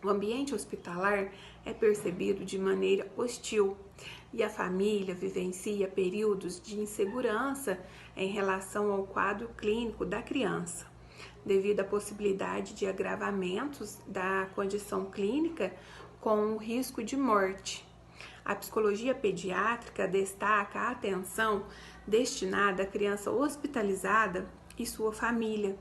O ambiente hospitalar é percebido de maneira hostil e a família vivencia períodos de insegurança em relação ao quadro clínico da criança, devido à possibilidade de agravamentos da condição clínica com o risco de morte. A psicologia pediátrica destaca a atenção destinada à criança hospitalizada e sua família,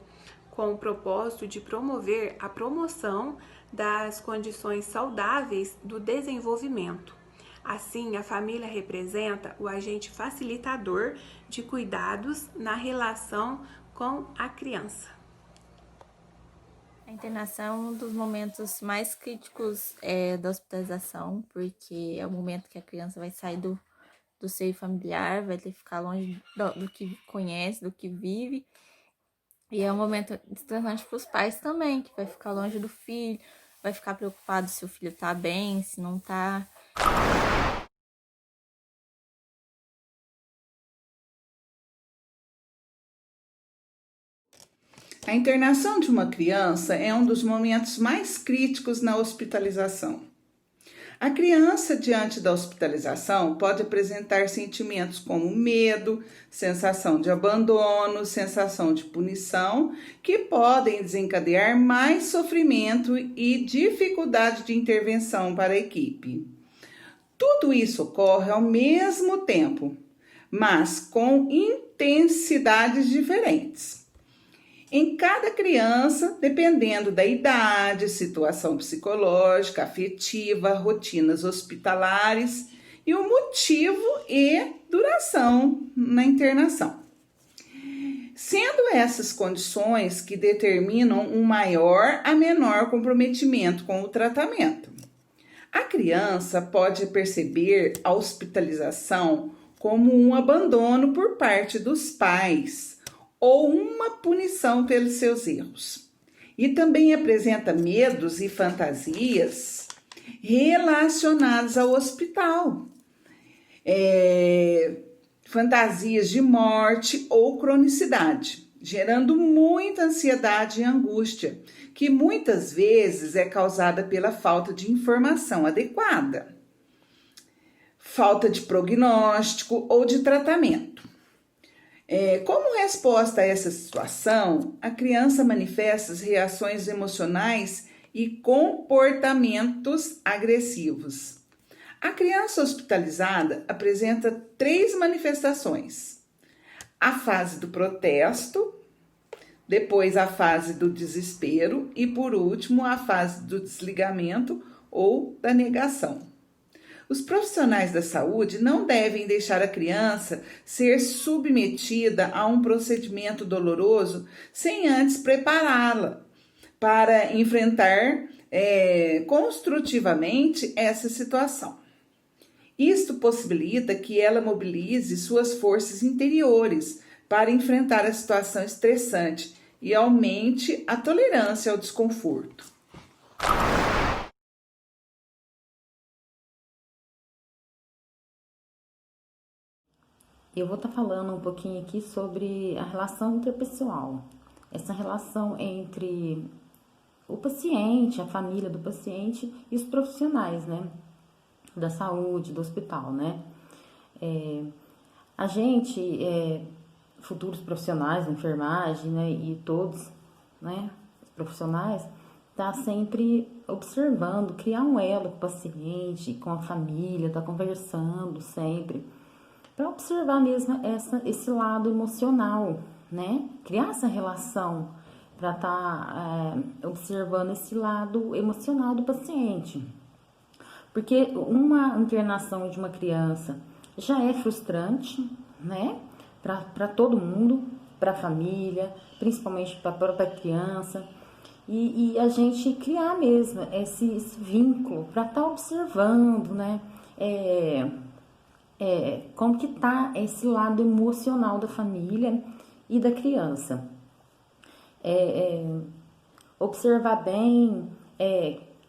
com o propósito de promover a promoção das condições saudáveis do desenvolvimento. Assim, a família representa o agente facilitador de cuidados na relação com a criança. A internação é um dos momentos mais críticos da hospitalização, porque é o momento que a criança vai sair do seio familiar, vai ter que ficar longe do que conhece, do que vive. E é um momento estressante para os pais também, que vai ficar longe do filho, vai ficar preocupado se o filho tá bem, se não tá. A internação de uma criança é um dos momentos mais críticos na hospitalização. A criança, diante da hospitalização, pode apresentar sentimentos como medo, sensação de abandono, sensação de punição, que podem desencadear mais sofrimento e dificuldade de intervenção para a equipe. Tudo isso ocorre ao mesmo tempo, mas com intensidades diferentes. Em cada criança, dependendo da idade, situação psicológica, afetiva, rotinas hospitalares e o motivo e duração na internação. Sendo essas condições que determinam um maior a menor comprometimento com o tratamento. A criança pode perceber a hospitalização como um abandono por parte dos pais ou uma punição pelos seus erros. E também apresenta medos e fantasias relacionados ao hospital. Fantasias de morte ou cronicidade, gerando muita ansiedade e angústia, que muitas vezes é causada pela falta de informação adequada, falta de prognóstico ou de tratamento. Como resposta a essa situação, a criança manifesta as reações emocionais e comportamentos agressivos. A criança hospitalizada apresenta 3 manifestações: a fase do protesto, depois a fase do desespero e, por último, a fase do desligamento ou da negação. Os profissionais da saúde não devem deixar a criança ser submetida a um procedimento doloroso sem antes prepará-la para enfrentar construtivamente essa situação. Isto possibilita que ela mobilize suas forças interiores para enfrentar a situação estressante e aumente a tolerância ao desconforto. Eu vou estar falando um pouquinho aqui sobre a relação interpessoal. Essa relação entre o paciente, a família do paciente e os profissionais, né? Da saúde, do hospital, né? A gente, futuros profissionais da enfermagem, né? E todos, né? Os profissionais, tá sempre observando, criar um elo com o paciente, com a família, tá conversando sempre, para observar mesmo esse lado emocional, né? Criar essa relação para estar observando esse lado emocional do paciente. Porque uma internação de uma criança já é frustrante, né? Para todo mundo, para a família, principalmente para a própria criança. E a gente criar mesmo esse vínculo para estar observando, né? Como que tá esse lado emocional da família e da criança. Observar bem,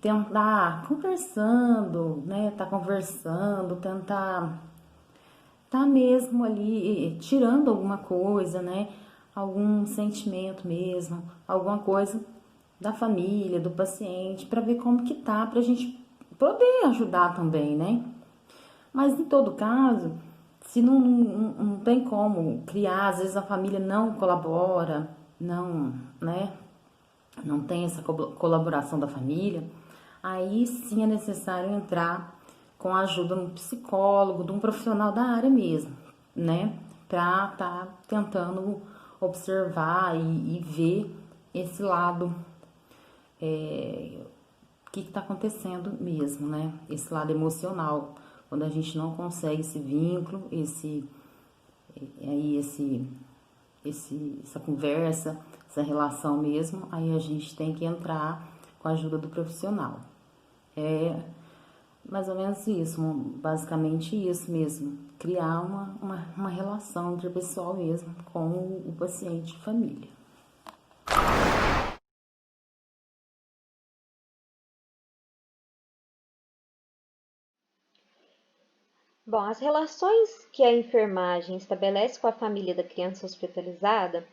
tentar conversando, né? Tá conversando, tentar tá mesmo ali tirando alguma coisa, né? Algum sentimento mesmo, alguma coisa da família, do paciente, para ver como que tá, para a gente poder ajudar também, né? Mas em todo caso, se não tem como criar, às vezes a família não colabora, não, né? Não tem essa colaboração da família, aí sim é necessário entrar com a ajuda de um psicólogo, de um profissional da área mesmo, né? Para tá tentando observar e ver esse lado, o que está acontecendo mesmo, né? Esse lado emocional, quando a gente não consegue esse vínculo, essa conversa, essa relação mesmo, aí a gente tem que entrar com a ajuda do profissional. É mais ou menos isso, basicamente isso mesmo, criar uma relação interpessoal mesmo com o paciente e família. Bom, as relações que a enfermagem estabelece com a família da criança hospitalizada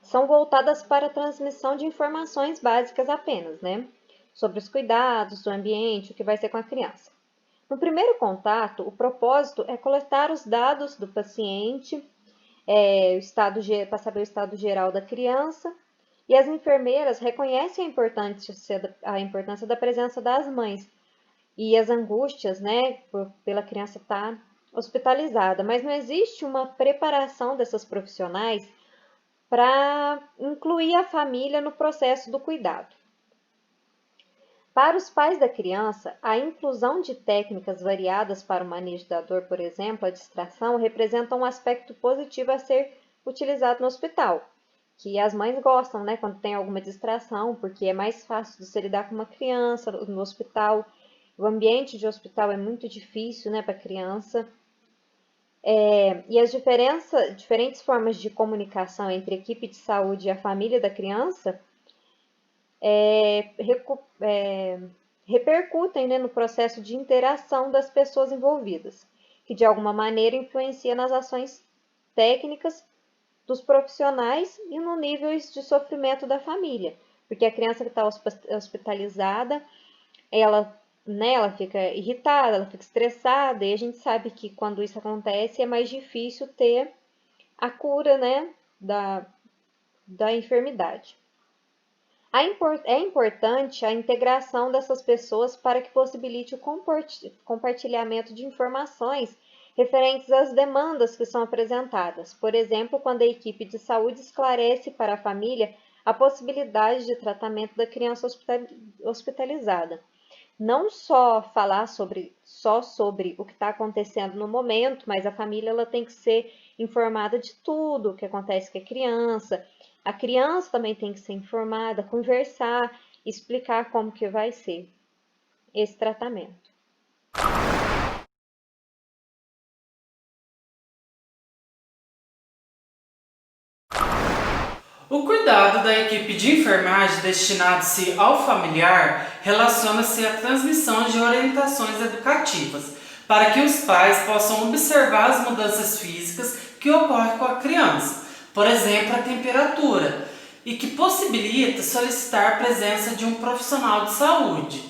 são voltadas para a transmissão de informações básicas apenas, né? Sobre os cuidados do ambiente, o que vai ser com a criança. No primeiro contato, o propósito é coletar os dados do paciente, para saber o estado geral da criança, e as enfermeiras reconhecem a importância da presença das mães e as angústias, né, pela criança estar hospitalizada, mas não existe uma preparação dessas profissionais para incluir a família no processo do cuidado. Para os pais da criança, a inclusão de técnicas variadas para o manejo da dor, por exemplo, a distração, representa um aspecto positivo a ser utilizado no hospital, que as mães gostam, né, quando tem alguma distração, porque é mais fácil de se lidar com uma criança no hospital. O ambiente de hospital é muito difícil, né, para a criança. E as diferentes formas de comunicação entre a equipe de saúde e a família da criança repercutem, né, no processo de interação das pessoas envolvidas, que de alguma maneira influencia nas ações técnicas dos profissionais e no nível de sofrimento da família, porque a criança que está hospitalizada, ela fica irritada, ela fica estressada, e a gente sabe que quando isso acontece é mais difícil ter a cura, né, da enfermidade. É importante a integração dessas pessoas para que possibilite o compartilhamento de informações referentes às demandas que são apresentadas. Por exemplo, quando a equipe de saúde esclarece para a família a possibilidade de tratamento da criança hospitalizada. Não só falar sobre o que está acontecendo no momento, mas a família ela tem que ser informada de tudo o que acontece com a criança. A criança também tem que ser informada, conversar, explicar como que vai ser esse tratamento. O cuidado da equipe de enfermagem destinado-se ao familiar relaciona-se à transmissão de orientações educativas, para que os pais possam observar as mudanças físicas que ocorrem com a criança, por exemplo, a temperatura, e que possibilita solicitar a presença de um profissional de saúde.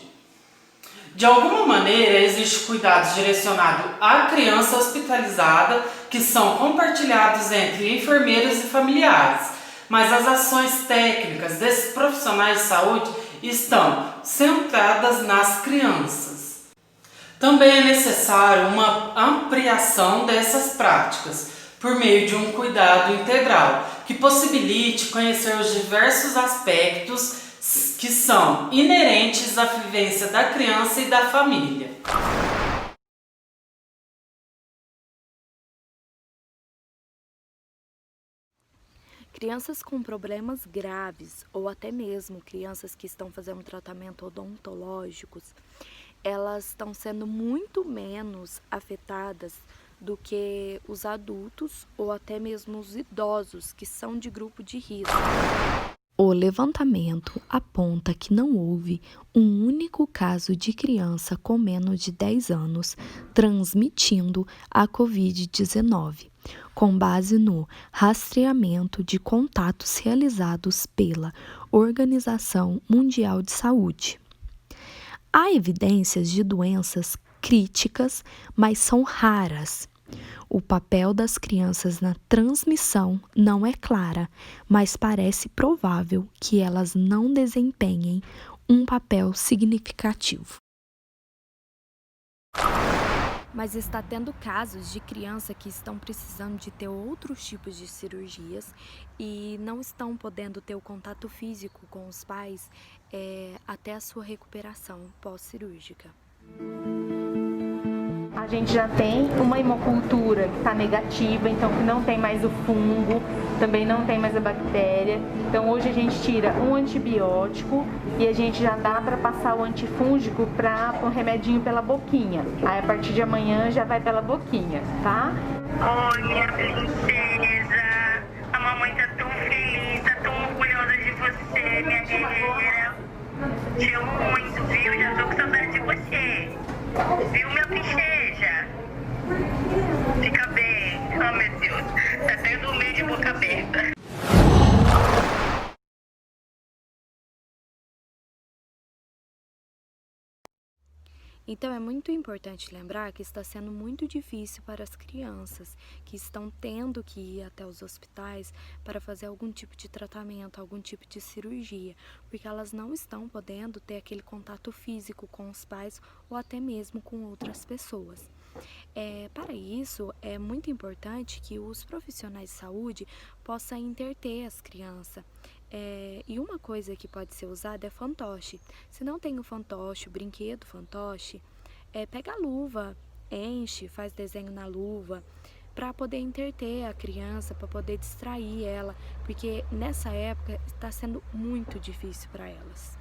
De alguma maneira, existe cuidados direcionados à criança hospitalizada que são compartilhados entre enfermeiros e familiares, mas as ações técnicas desses profissionais de saúde estão centradas nas crianças. Também é necessário uma ampliação dessas práticas por meio de um cuidado integral que possibilite conhecer os diversos aspectos que são inerentes à vivência da criança e da família. Crianças com problemas graves ou até mesmo crianças que estão fazendo tratamento odontológicos, elas estão sendo muito menos afetadas do que os adultos ou até mesmo os idosos que são de grupo de risco. O levantamento aponta que não houve um único caso de criança com menos de 10 anos transmitindo a Covid-19, com base no rastreamento de contatos realizados pela Organização Mundial de Saúde. Há evidências de doenças críticas, mas são raras. O papel das crianças na transmissão não é clara, mas parece provável que elas não desempenhem um papel significativo. Mas está tendo casos de crianças que estão precisando de ter outros tipos de cirurgias e não estão podendo ter o contato físico com os pais até a sua recuperação pós-cirúrgica. A gente já tem uma hemocultura que está negativa, então que não tem mais o fungo, também não tem mais a bactéria. Então hoje a gente tira um antibiótico e a gente já dá para passar o antifúngico para um remedinho pela boquinha. Aí a partir de amanhã já vai pela boquinha, tá? Oi, minha princesa, a mamãe tá tão feliz, tá tão orgulhosa de você, minha guerreira. Te amo muito, viu? Já tô com saudade de você. Viu, minha princesa? Fica bem. Oh, meu Deus. Tá até dormindo de boca aberta. Então, é muito importante lembrar que está sendo muito difícil para as crianças que estão tendo que ir até os hospitais para fazer algum tipo de tratamento, algum tipo de cirurgia, porque elas não estão podendo ter aquele contato físico com os pais ou até mesmo com outras pessoas. Para isso, é muito importante que os profissionais de saúde possam interter as crianças. E uma coisa que pode ser usada é fantoche. Se não tem o fantoche, o brinquedo fantoche, pega a luva, enche, faz desenho na luva, para poder interter a criança, para poder distrair ela, porque nessa época está sendo muito difícil para elas.